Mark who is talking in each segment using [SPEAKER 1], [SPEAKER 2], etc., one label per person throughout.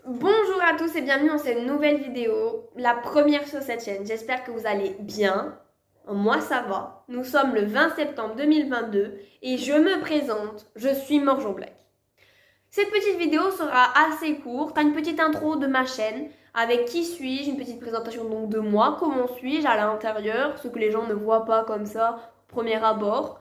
[SPEAKER 1] Bonjour à tous et bienvenue dans cette nouvelle vidéo, la première sur cette chaîne. J'espère que vous allez bien. Moi ça va. Nous sommes le 20 septembre 2022 et je me présente, je suis Morjon Black. Cette petite vidéo sera assez courte, une petite intro de ma chaîne, avec qui suis-je, une petite présentation donc de moi, comment suis-je à l'intérieur, ce que les gens ne voient pas comme ça au premier abord,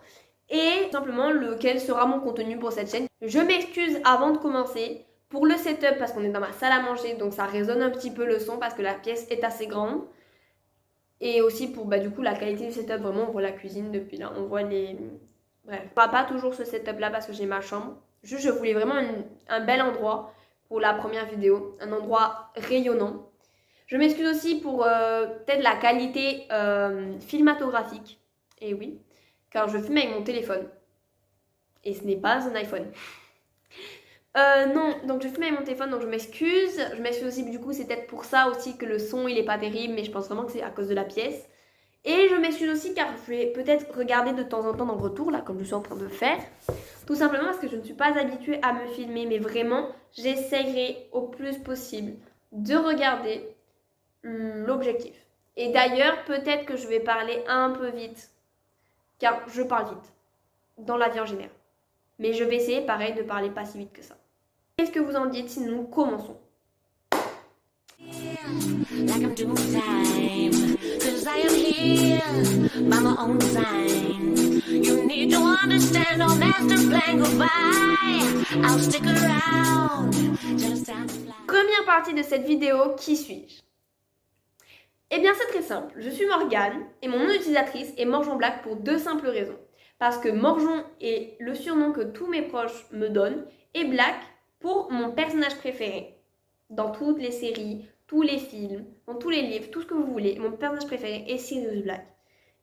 [SPEAKER 1] et simplement lequel sera mon contenu pour cette chaîne. Je m'excuse avant de commencer pour le setup parce qu'on est dans ma salle à manger, donc ça résonne un petit peu le son parce que la pièce est assez grande. Et aussi pour du coup la qualité du setup, vraiment on voit la cuisine depuis là, on voit les... Bref, pas toujours ce setup là parce que j'ai ma chambre. Juste je voulais vraiment un bel endroit pour la première vidéo, un endroit rayonnant. Je m'excuse aussi pour peut-être la qualité filmatographique. Et oui, car je filme avec mon téléphone. Et ce n'est pas un iPhone. Non, donc je filme avec mon téléphone, donc je m'excuse. Je m'excuse aussi, du coup, c'est peut-être pour ça aussi que le son il est pas terrible, mais je pense vraiment que c'est à cause de la pièce. Et je m'excuse aussi car je vais peut-être regarder de temps en temps dans le retour, là, comme je suis en train de faire. Tout simplement parce que je ne suis pas habituée à me filmer, mais vraiment, j'essaierai au plus possible de regarder l'objectif. Et d'ailleurs, peut-être que je vais parler un peu vite, car je parle vite, dans la vie en général. Mais je vais essayer, pareil, de parler pas si vite que ça. Qu'est-ce que vous en dites si nous commençons? Like I'm doing time, 'cause I am here by my own design. You need to understand our master plan goodbye. I'll stick around just time to fly. Première partie de cette vidéo, qui suis-je? Eh bien c'est très simple, je suis Morgane et mon nom d'utilisatrice est Morjon Black pour deux simples raisons. Parce que Morjon est le surnom que tous mes proches me donnent et Black pour mon personnage préféré. Dans toutes les séries, tous les films, dans tous les livres, tout ce que vous voulez, mon personnage préféré est Sirius Black.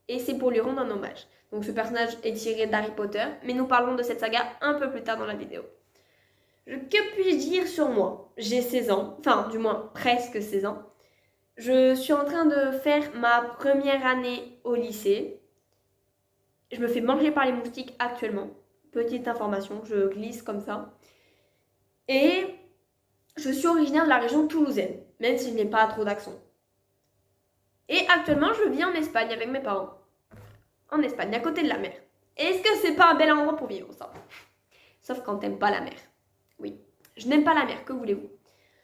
[SPEAKER 1] Et c'est pour lui rendre un hommage. Donc ce personnage est tiré d'Harry Potter, mais nous parlerons de cette saga un peu plus tard dans la vidéo. Que puis-je dire sur moi? J'ai 16 ans, enfin du moins presque 16 ans. Je suis en train de faire ma première année au lycée. Je me fais manger par les moustiques actuellement. Petite information, je glisse comme ça. Et je suis originaire de la région toulousaine, même si je n'ai pas trop d'accent. Et actuellement, je vis en Espagne avec mes parents. En Espagne, à côté de la mer. Est-ce que c'est pas un bel endroit pour vivre, ça? Sauf quand t'aimes pas la mer. Oui, je n'aime pas la mer, que voulez-vous?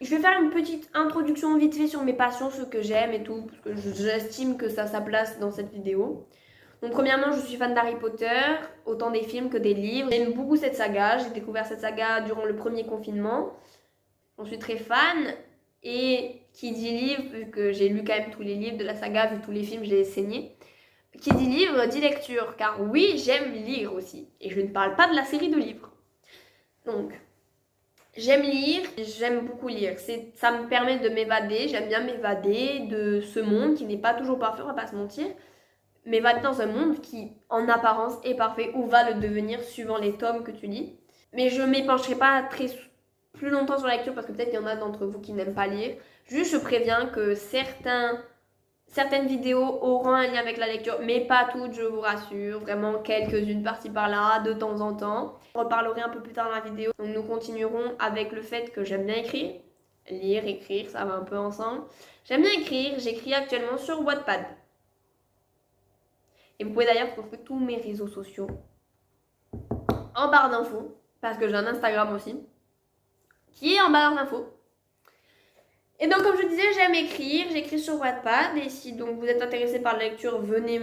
[SPEAKER 1] Je vais faire une petite introduction vite fait sur mes passions, ce que j'aime et tout, parce que j'estime que ça a sa place dans cette vidéo. Donc premièrement, je suis fan d'Harry Potter, autant des films que des livres. J'aime beaucoup cette saga, j'ai découvert cette saga durant le premier confinement. J'en suis très fan. Et qui dit livre, vu que j'ai lu quand même tous les livres de la saga, vu tous les films, j'ai saigné. Qui dit livre, dit lecture, car oui, j'aime lire aussi. Et je ne parle pas de la série de livres. Donc, j'aime lire, j'aime beaucoup lire. Ça me permet de m'évader, j'aime bien m'évader de ce monde qui n'est pas toujours parfait, on va pas se mentir. M'évader dans un monde qui, en apparence, est parfait ou va le devenir suivant les tomes que tu lis. Mais je m'épancherai pas plus longtemps sur la lecture parce que peut-être qu'il y en a d'entre vous qui n'aiment pas lire. Juste, je préviens que certaines vidéos auront un lien avec la lecture, mais pas toutes, je vous rassure. Vraiment quelques-unes par-ci par-là, de temps en temps. Je reparlerai un peu plus tard dans la vidéo. Donc nous continuerons avec le fait que j'aime bien écrire. Lire, écrire, ça va un peu ensemble. J'aime bien écrire, j'écris actuellement sur Wattpad. Et vous pouvez d'ailleurs trouver tous mes réseaux sociaux en barre d'infos, parce que j'ai un Instagram aussi, qui est en barre d'infos. Et donc comme je disais, j'aime écrire, j'écris sur Wattpad, et si donc vous êtes intéressé par la lecture, venez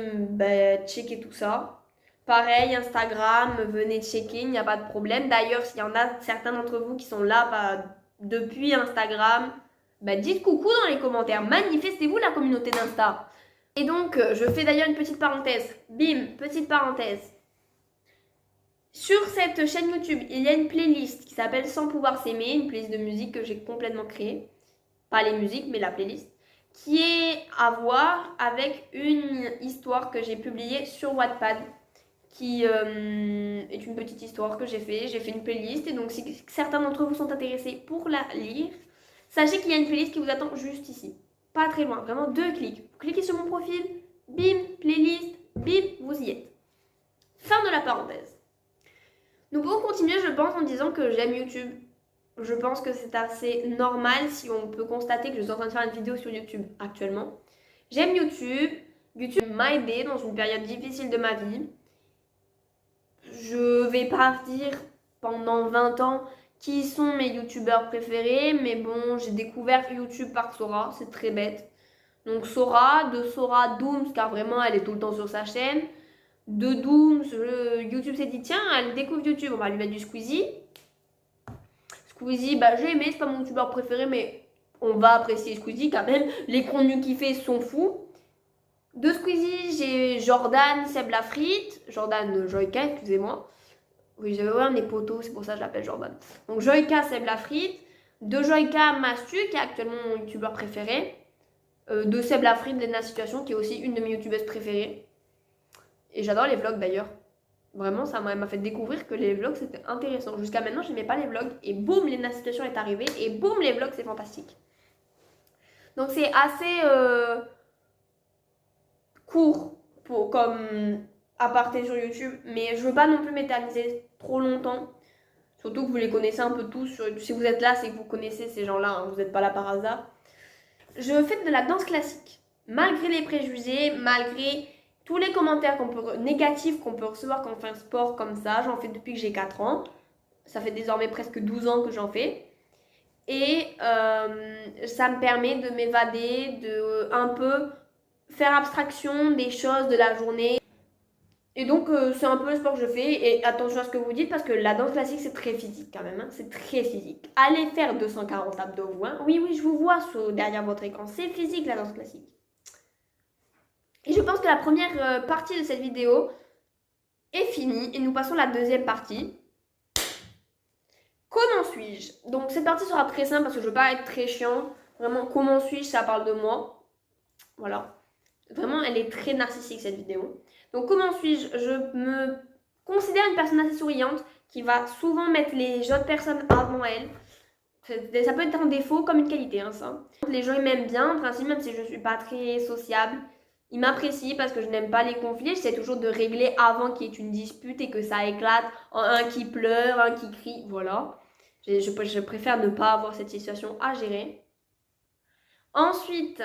[SPEAKER 1] checker tout ça. Pareil, Instagram, venez checker, il n'y a pas de problème. D'ailleurs, s'il y en a certains d'entre vous qui sont là depuis Instagram, dites coucou dans les commentaires, manifestez-vous la communauté d'Insta. Et donc, je fais d'ailleurs une petite parenthèse. Bim, petite parenthèse. Sur cette chaîne YouTube, il y a une playlist qui s'appelle Sans pouvoir s'aimer, une playlist de musique que j'ai complètement créée. Pas les musiques, mais la playlist. Qui est à voir avec une histoire que j'ai publiée sur Wattpad. Qui est une petite histoire que j'ai fait. J'ai fait une playlist et donc si certains d'entre vous sont intéressés pour la lire, sachez qu'il y a une playlist qui vous attend juste ici. Pas très loin, vraiment 2 clics. Vous cliquez sur mon profil, bim, playlist, bim, vous y êtes. Fin de la parenthèse. Nous pouvons continuer, je pense, en disant que j'aime YouTube.
[SPEAKER 2] je pense que c'est assez normal si on peut constater que je suis en train de faire une vidéo sur YouTube actuellement. J'aime YouTube. YouTube m'a aidé dans une période difficile de ma vie. Je vais pas dire pendant 20 ans qui sont mes youtubeurs préférés, mais bon, j'ai découvert YouTube par Sora, c'est très bête. Donc Sora, de Sora Dooms, car vraiment elle est tout le temps sur sa chaîne. De Dooms, YouTube s'est dit tiens, elle découvre YouTube, on va lui mettre du Squeezie. Squeezie, bah j'ai aimé, c'est pas mon youtubeur préféré, mais on va apprécier Squeezie quand même. Les contenus qu'il fait sont fous. De Squeezie, j'ai Jordan Seb Lafrite, Jordan Joyka, excusez-moi. Oui, j'avais ouvert mes potos, c'est pour ça que je l'appelle Jordan. Donc Joyka Seb Lafrite, de Joyka Mastu, qui est actuellement mon youtubeur préféré. De Seb Lafrite, Lena Situation, qui est aussi une de mes youtubeuses préférées. Et j'adore les vlogs d'ailleurs. Vraiment, ça m'a fait découvrir que les vlogs c'était intéressant. Jusqu'à maintenant, je n'aimais pas les vlogs. Et boum, Lena Situation est arrivée. Et boum, les vlogs, c'est fantastique. Donc c'est assez court comme aparté sur YouTube. Mais je veux pas non plus m'éterniser trop longtemps. Surtout que vous les connaissez un peu tous. Si vous êtes là, c'est que vous connaissez ces gens-là. Hein, vous n'êtes pas là par hasard. Je fais de la danse classique. Malgré les préjugés, malgré tous les commentaires négatifs qu'on peut recevoir quand on fait un sport comme ça, j'en fais depuis que j'ai 4 ans. Ça fait désormais presque 12 ans que j'en fais. Et ça me permet de m'évader, de un peu faire abstraction des choses de la journée. Et donc, c'est un peu le sport que je fais. Et attention à ce que vous dites, parce que la danse classique, c'est très physique quand même. Hein. C'est très physique. Allez faire 240 abdos, vous. Hein. Oui, oui, je vous vois derrière votre écran. C'est physique, la danse classique. Et je pense que la première partie de cette vidéo est finie. Et nous passons à la deuxième partie. Comment suis-je? Donc, cette partie sera très simple parce que je ne veux pas être très chiant. Vraiment, comment suis-je? Ça parle de moi. Voilà. Vraiment, elle est très narcissique, cette vidéo. Donc, comment suis-je? Je me considère une personne assez souriante qui va souvent mettre les autres personnes avant elle. Ça peut être un défaut comme une qualité, hein, ça. Les gens, ils m'aiment bien, en principe, même si je ne suis pas très sociable. Ils m'apprécient parce que je n'aime pas les conflits. J'essaie toujours de régler avant qu'il y ait une dispute et que ça éclate. Un qui pleure, un qui crie, voilà. Je préfère ne pas avoir cette situation à gérer. Ensuite,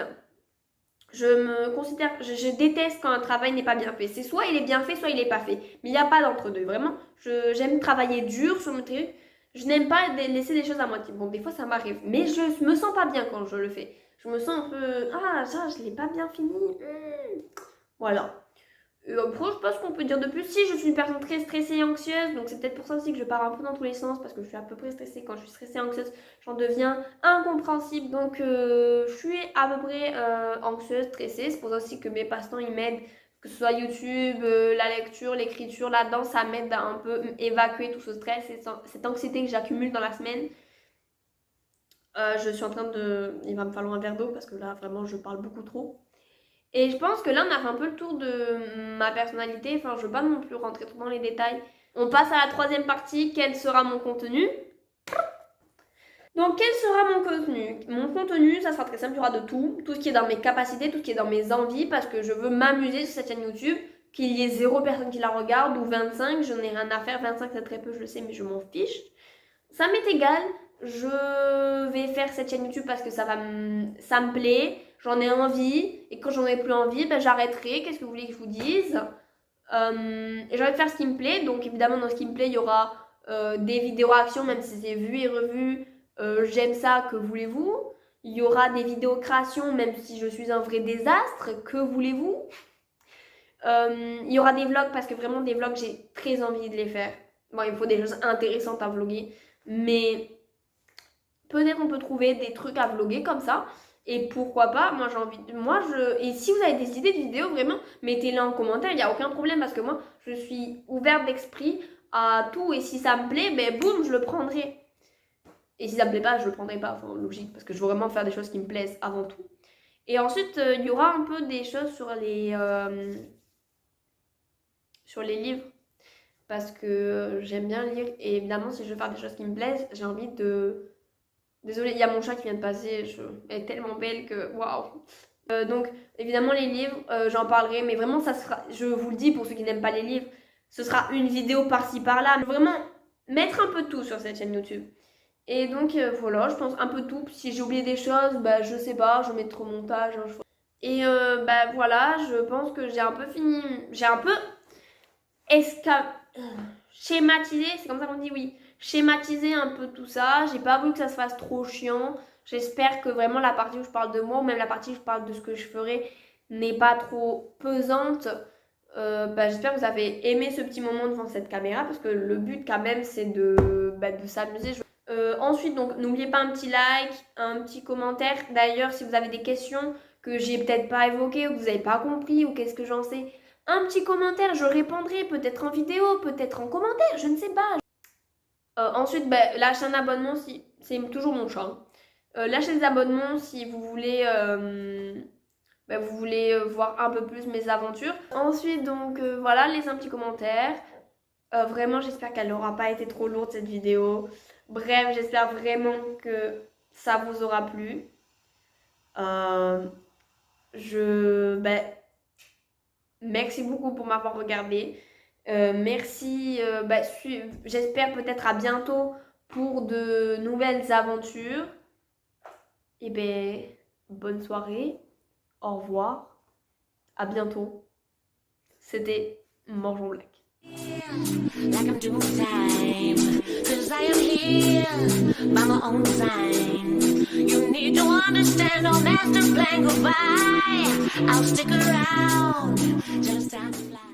[SPEAKER 2] je me considère, je déteste quand un travail n'est pas bien fait. C'est soit il est bien fait, soit il n'est pas fait. Mais il n'y a pas d'entre-deux. Vraiment, j'aime travailler dur sur mon truc. Je n'aime pas laisser les choses à moitié. Bon, des fois, ça m'arrive. Mais je me sens pas bien quand je le fais. Je me sens un peu... Ah, ça, je l'ai pas bien fini. Voilà. Après, je sais pas ce qu'on peut dire de plus. Si, je suis une personne très stressée et anxieuse, donc c'est peut-être pour ça aussi que je pars un peu dans tous les sens, parce que je suis à peu près stressée. Quand je suis stressée et anxieuse, j'en deviens incompréhensible. Donc, je suis à peu près anxieuse, stressée. C'est pour ça aussi que mes passe-temps, ils m'aident. Que ce soit YouTube, la lecture, l'écriture, la danse, ça m'aide à un peu évacuer tout ce stress et cette anxiété que j'accumule dans la semaine. Je suis en train de... Il va me falloir un verre d'eau, parce que là, vraiment, je parle beaucoup trop. Et je pense que là, on a fait un peu le tour de ma personnalité. Enfin, je ne veux pas non plus rentrer trop dans les détails. On passe à la troisième partie. Quel sera mon contenu? Donc, quel sera mon contenu? Mon contenu, ça sera très simple. Il y aura de tout. Tout ce qui est dans mes capacités, tout ce qui est dans mes envies. Parce que je veux m'amuser sur cette chaîne YouTube. Qu'il y ait 0 personne qui la regarde ou 25. Je n'ai rien à faire. 25, c'est très peu, je le sais, mais je m'en fiche. Ça m'est égal. Je vais faire cette chaîne YouTube parce que ça me plaît. J'en ai envie, et quand j'en ai plus envie, ben j'arrêterai. Qu'est-ce que vous voulez que je vous dise? Et j'ai envie de faire ce qui me plaît, donc évidemment dans ce qui me plaît, il y aura des vidéos réactions, même si c'est vu et revu, j'aime ça, que voulez-vous? Il y aura des vidéos créations, même si je suis un vrai désastre, que voulez-vous? Il y aura des vlogs, parce que vraiment des vlogs, j'ai très envie de les faire. Bon, il me faut des choses intéressantes à vlogger, mais peut-être on peut trouver des trucs à vlogger comme ça. Et pourquoi pas, moi j'ai envie, et si vous avez des idées de vidéos, vraiment, mettez-les en commentaire, il n'y a aucun problème parce que moi, je suis ouverte d'esprit à tout et si ça me plaît, ben boum, je le prendrai. Et si ça me plaît pas, je le prendrai pas, enfin logique, parce que je veux vraiment faire des choses qui me plaisent avant tout. Et ensuite, il y aura un peu des choses sur les livres, parce que j'aime bien lire et évidemment, si je veux faire des choses qui me plaisent, j'ai envie de... Désolée, il y a mon chat qui vient de passer, elle est tellement belle que waouh! Donc, évidemment, les livres, j'en parlerai, mais vraiment, ça sera, je vous le dis pour ceux qui n'aiment pas les livres, ce sera une vidéo par-ci par-là. Vraiment, mettre un peu de tout sur cette chaîne YouTube. Et donc voilà, je pense un peu tout. Si j'ai oublié des choses, bah je sais pas, je mettrai au montage. Hein, Et bah voilà, je pense que j'ai un peu fini, j'ai un peu schématisé, c'est comme ça qu'on dit, oui, schématiser un peu tout ça. J'ai pas voulu que ça se fasse trop chiant. J'espère que vraiment la partie où je parle de moi, ou même la partie où je parle de ce que je ferai, n'est pas trop pesante. Bah, j'espère que vous avez aimé ce petit moment devant cette caméra, parce que le but quand même c'est de s'amuser. Ensuite, donc n'oubliez pas un petit like, un petit commentaire. D'ailleurs, si vous avez des questions que j'ai peut-être pas évoquées ou que vous n'avez pas compris ou qu'est-ce que j'en sais, un petit commentaire, je répondrai peut-être en vidéo, peut-être en commentaire, je ne sais pas. Ensuite, lâchez un abonnement si c'est toujours mon chat. Hein. Lâchez des abonnements si vous voulez, voir un peu plus mes aventures. Ensuite, donc voilà, laissez un petit commentaire. Vraiment, j'espère qu'elle n'aura pas été trop lourde cette vidéo. Bref, j'espère vraiment que ça vous aura plu. Merci beaucoup pour m'avoir regardé. Merci. J'espère peut-être à bientôt pour de nouvelles aventures. Et bonne soirée. Au revoir. À bientôt. C'était Morgeons Black.
[SPEAKER 1] Like I'm doing time, 'cause I am here by my own design. You need to understand, no master plan goodbye. I'll stick around till it's time to fly.